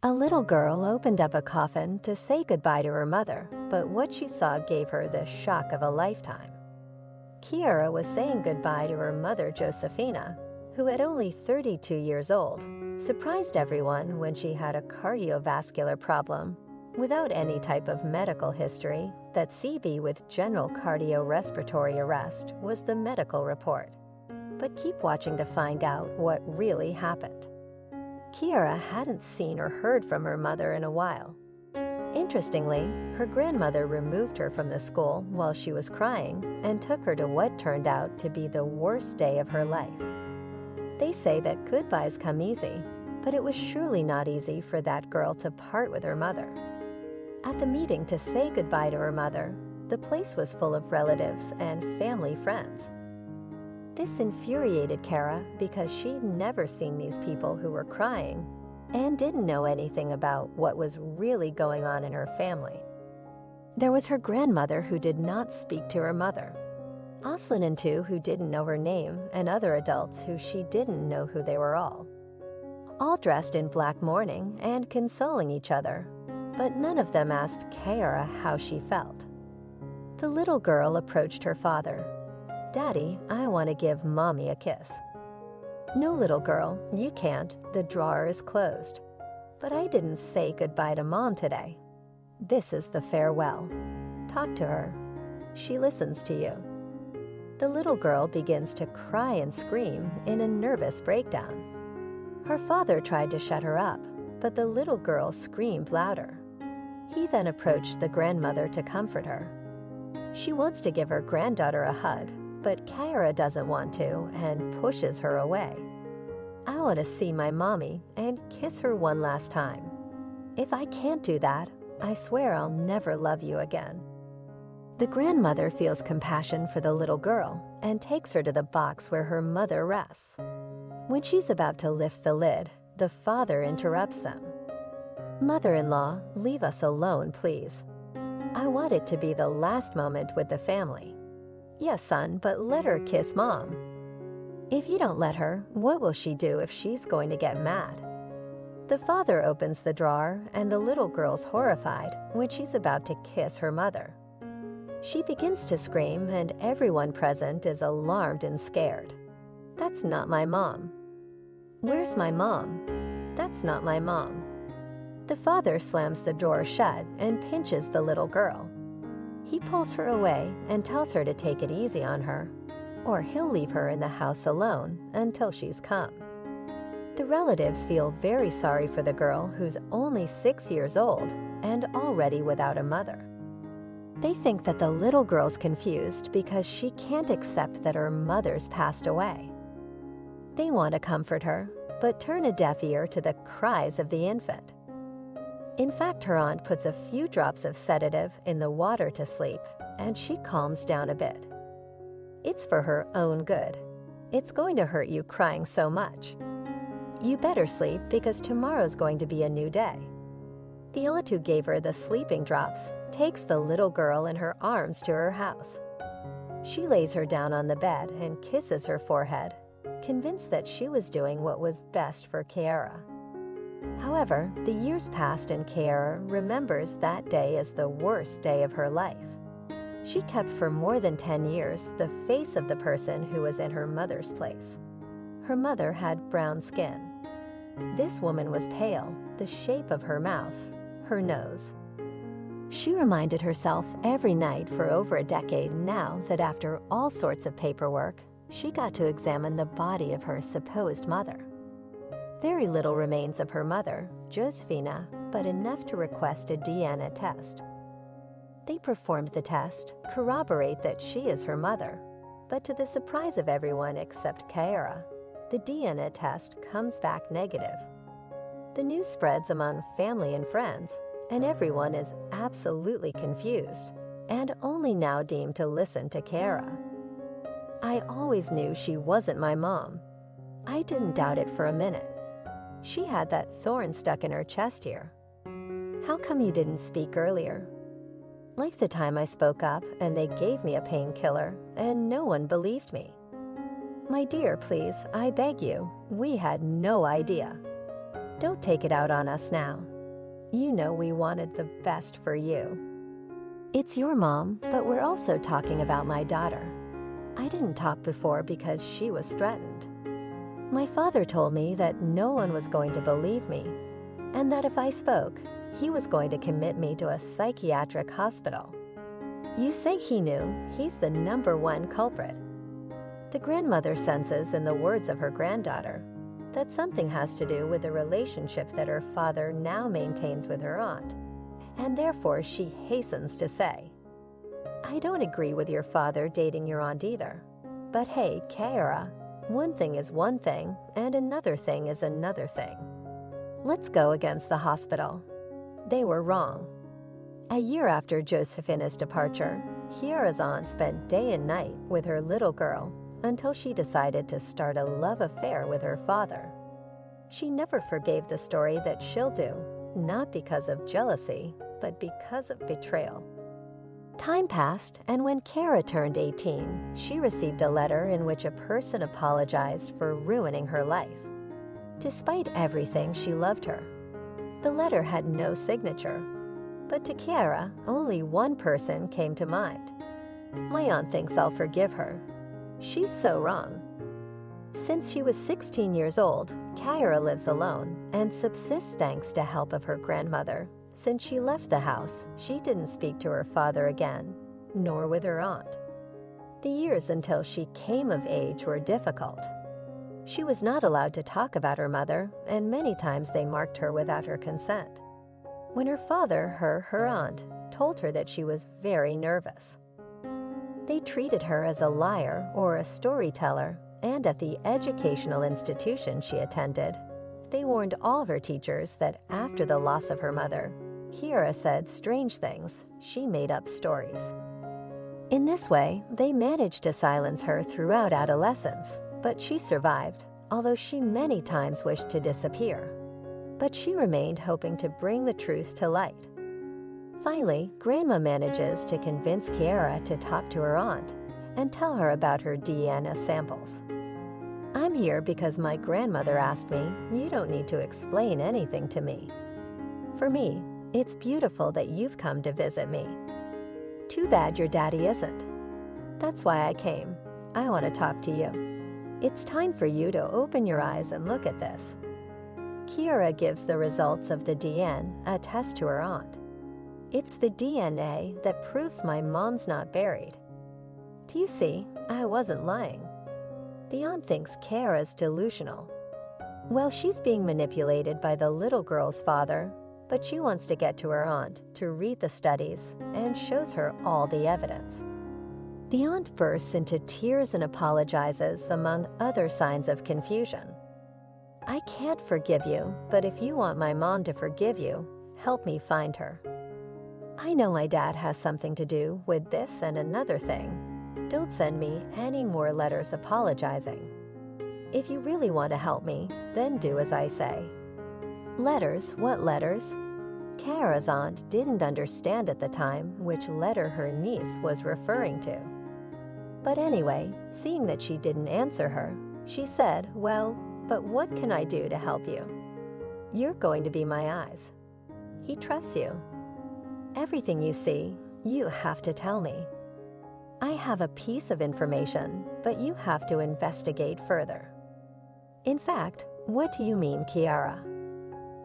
A little girl opened up a coffin to say goodbye to her mother, but what she saw gave her the shock of a lifetime. Kiara was saying goodbye to her mother, Josefina, who at only 32 years old, surprised everyone when she had a cardiovascular problem without any type of medical history. That CV with general cardiorespiratory arrest was the medical report. But keep watching to find out what really happened. Kiara hadn't seen or heard from her mother in a while. Interestingly, her grandmother removed her from the school while she was crying and took her to what turned out to be the worst day of her life. They say that goodbyes come easy, but it was surely not easy for that girl to part with her mother. At the meeting to say goodbye to her mother, the place was full of relatives and family friends. This infuriated Kara because she'd never seen these people who were crying and didn't know anything about what was really going on in her family. There was her grandmother who did not speak to her mother, Aslan and two who didn't know her name, and other adults who she didn't know who they were all dressed in black mourning and consoling each other, but none of them asked Kara how she felt. The little girl approached her father. "Daddy, I want to give Mommy a kiss." "No, little girl, you can't. The drawer is closed." "But I didn't say goodbye to Mom today." "This is the farewell. Talk to her. She listens to you." The little girl begins to cry and scream in a nervous breakdown. Her father tried to shut her up, but the little girl screamed louder. He then approached the grandmother to comfort her. She wants to give her granddaughter a hug, but Kara doesn't want to and pushes her away. "I want to see my mommy and kiss her one last time. If I can't do that, I swear I'll never love you again." The grandmother feels compassion for the little girl and takes her to the box where her mother rests. When she's about to lift the lid, the father interrupts them. "Mother-in-law, leave us alone, please. I want it to be the last moment with the family." "Yes, son, but let her kiss Mom." "If you don't let her, what will she do if she's going to get mad?" The father opens the drawer, and the little girl's horrified when she's about to kiss her mother. She begins to scream, and everyone present is alarmed and scared. "That's not my mom." "Where's my mom?" "That's not my mom." The father slams the drawer shut and pinches the little girl. He pulls her away and tells her to take it easy on her, or he'll leave her in the house alone until she's come. The relatives feel very sorry for the girl who's only 6 years old and already without a mother. They think that the little girl's confused because she can't accept that her mother's passed away. They want to comfort her, but turn a deaf ear to the cries of the infant. In fact, her aunt puts a few drops of sedative in the water to sleep, and she calms down a bit. It's for her own good. It's going to hurt you crying so much. You better sleep because tomorrow's going to be a new day. The aunt who gave her the sleeping drops takes the little girl in her arms to her house. She lays her down on the bed and kisses her forehead, convinced that she was doing what was best for Kiara. However, the years passed and Kiara remembers that day as the worst day of her life. She kept for more than 10 years the face of the person who was in her mother's place. Her mother had brown skin. This woman was pale, the shape of her mouth, her nose. She reminded herself every night for over a decade now that after all sorts of paperwork, she got to examine the body of her supposed mother. Very little remains of her mother, Josefina, but enough to request a DNA test. They performed the test, corroborate that she is her mother, but to the surprise of everyone except Kiara, the DNA test comes back negative. The news spreads among family and friends, and everyone is absolutely confused and only now deemed to listen to Kiara. "I always knew she wasn't my mom. I didn't doubt it for a minute. She had that thorn stuck in her chest here. How come you didn't speak earlier? Like the time I spoke up and they gave me a painkiller and no one believed me. My dear, please, I beg you, we had no idea. Don't take it out on us now. You know we wanted the best for you. It's your mom, but we're also talking about my daughter. I didn't talk before because she was threatened. My father told me that no one was going to believe me, and that if I spoke, he was going to commit me to a psychiatric hospital. You say he knew. He's the #1 culprit. The grandmother senses in the words of her granddaughter that something has to do with the relationship that her father now maintains with her aunt, and therefore she hastens to say, I don't agree with your father dating your aunt either. But hey, Kiara, one thing is one thing, and another thing is another thing. Let's go against the hospital. They were wrong. A year after Josefina's departure, Kiara's aunt spent day and night with her little girl until she decided to start a love affair with her father. She never forgave the story that she'll do, not because of jealousy, but because of betrayal. Time passed, and when Kiara turned 18, she received a letter in which a person apologized for ruining her life. Despite everything, she loved her. The letter had no signature, but to Kiara, only one person came to mind. My aunt thinks I'll forgive her. She's so wrong. Since she was 16 years old, Kiara lives alone and subsists thanks to help of her grandmother. Since she left the house, she didn't speak to her father again, nor with her aunt. The years until she came of age were difficult. She was not allowed to talk about her mother, and many times they marked her without her consent. When her father, her aunt, told her that she was very nervous. They treated her as a liar or a storyteller, and at the educational institution she attended, they warned all her teachers that after the loss of her mother, Kiara said strange things. She made up stories. In this way, they managed to silence her throughout adolescence, but she survived, although she many times wished to disappear. But she remained hoping to bring the truth to light. Finally, Grandma manages to convince Kiara to talk to her aunt and tell her about her DNA samples. I'm here because my grandmother asked me, you don't need to explain anything to me. For me, it's beautiful that you've come to visit me. Too bad your daddy isn't. That's why I came. I want to talk to you. It's time for you to open your eyes and look at this. Kiara gives the results of the DNA, a test to her aunt. It's the DNA that proves my mom's not buried. Do you see? I wasn't lying. The aunt thinks Kiara's delusional. Well, she's being manipulated by the little girl's father, but she wants to get to her aunt to read the studies and shows her all the evidence. The aunt bursts into tears and apologizes, among other signs of confusion. I can't forgive you, but if you want my mom to forgive you, help me find her. I know my dad has something to do with this and another thing. Don't send me any more letters apologizing. If you really want to help me, then do as I say. Letters? What letters? Kiara's aunt didn't understand at the time which letter her niece was referring to. But anyway, seeing that she didn't answer her, she said, well, but what can I do to help you? You're going to be my eyes. He trusts you. Everything you see, you have to tell me. I have a piece of information, but you have to investigate further. In fact, what do you mean, Kiara?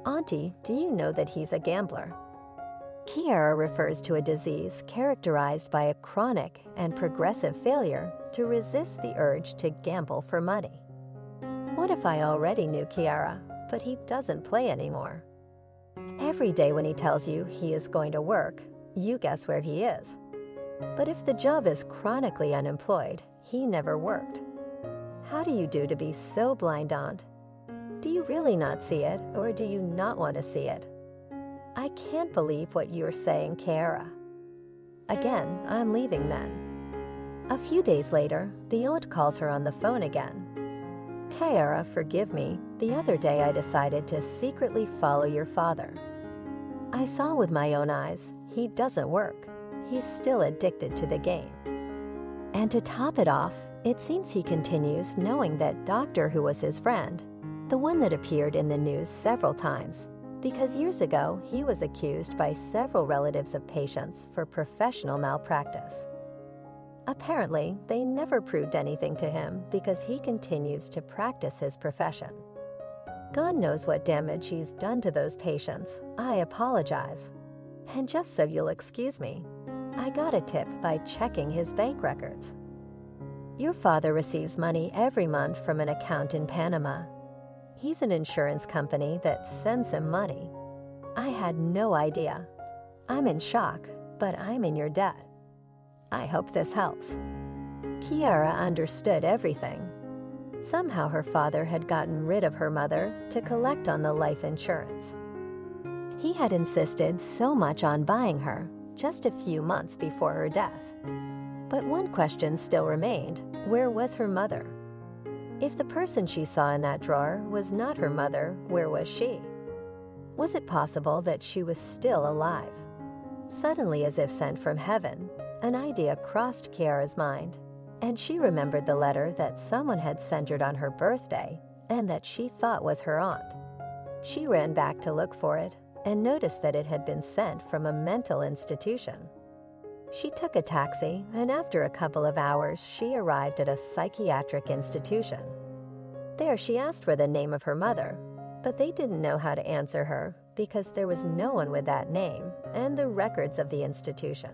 Auntie, do you know that he's a gambler? Kiara refers to a disease characterized by a chronic and progressive failure to resist the urge to gamble for money. What if I already knew Kiara, but he doesn't play anymore? Every day when he tells you he is going to work, you guess where he is. But if the job is chronically unemployed, he never worked. How do you do to be so blind, Aunt? Do you really not see it, or do you not want to see it? I can't believe what you're saying, Kiara. Again, I'm leaving then. A few days later, the aunt calls her on the phone again. Kiara, forgive me. The other day I decided to secretly follow your father. I saw with my own eyes, he doesn't work. He's still addicted to the game. And to top it off, it seems he continues knowing that doctor who was his friend, the one that appeared in the news several times, because years ago he was accused by several relatives of patients for professional malpractice. Apparently, they never proved anything to him because he continues to practice his profession. God knows what damage he's done to those patients. I apologize. And just so you'll excuse me, I got a tip by checking his bank records. Your father receives money every month from an account in Panama. He's an insurance company that sends him money. I had no idea. I'm in shock, but I'm in your debt. I hope this helps. Kiara understood everything. Somehow her father had gotten rid of her mother to collect on the life insurance. He had insisted so much on buying her just a few months before her death. But one question still remained: where was her mother? If the person she saw in that drawer was not her mother, where was she? Was it possible that she was still alive? Suddenly, as if sent from heaven, an idea crossed Kiara's mind, and she remembered the letter that someone had sent her on her birthday and that she thought was her aunt. She ran back to look for it and noticed that it had been sent from a mental institution. She took a taxi, and after a couple of hours, she arrived at a psychiatric institution. There, she asked for the name of her mother, but they didn't know how to answer her because there was no one with that name and the records of the institution.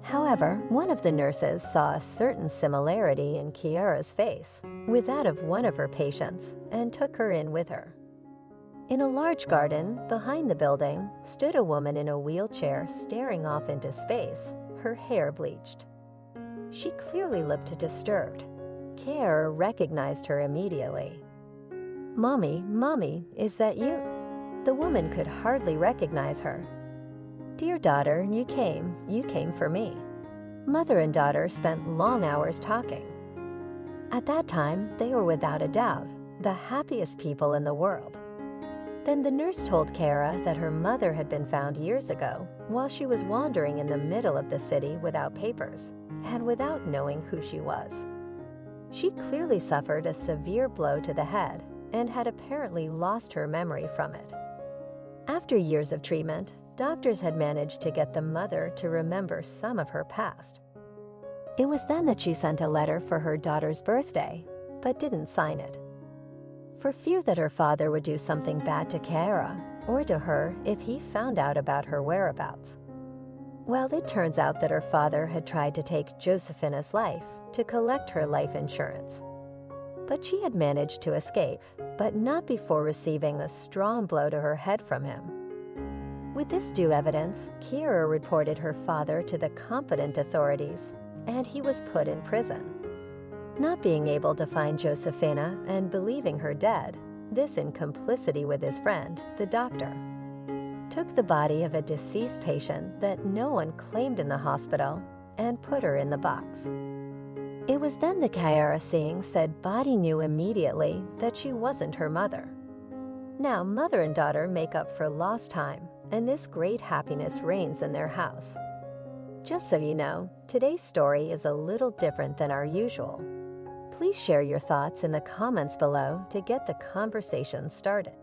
However, one of the nurses saw a certain similarity in Kiara's face with that of one of her patients and took her in with her. In a large garden behind the building stood a woman in a wheelchair staring off into space, her hair bleached. She clearly looked disturbed. Kiara recognized her immediately. "Mommy, Mommy, is that you?" The woman could hardly recognize her. "Dear daughter, you came for me." Mother and daughter spent long hours talking. At that time, they were without a doubt the happiest people in the world. Then the nurse told Kiara that her mother had been found years ago while she was wandering in the middle of the city without papers and without knowing who she was. She clearly suffered a severe blow to the head and had apparently lost her memory from it. After years of treatment, doctors had managed to get the mother to remember some of her past. It was then that she sent a letter for her daughter's birthday, but didn't sign it, for fear that her father would do something bad to Kiara or to her if he found out about her whereabouts. Well, it turns out that her father had tried to take Josefina's life to collect her life insurance. But she had managed to escape, but not before receiving a strong blow to her head from him. With this due evidence, Kiara reported her father to the competent authorities, and he was put in prison. Not being able to find Josefina and believing her dead, this in complicity with his friend, the doctor, took the body of a deceased patient that no one claimed in the hospital and put her in the box. It was then the Kiara seeing said body knew immediately that she wasn't her mother. Now mother and daughter make up for lost time, and this great happiness reigns in their house. Just so you know, today's story is a little different than our usual. Please share your thoughts in the comments below to get the conversation started.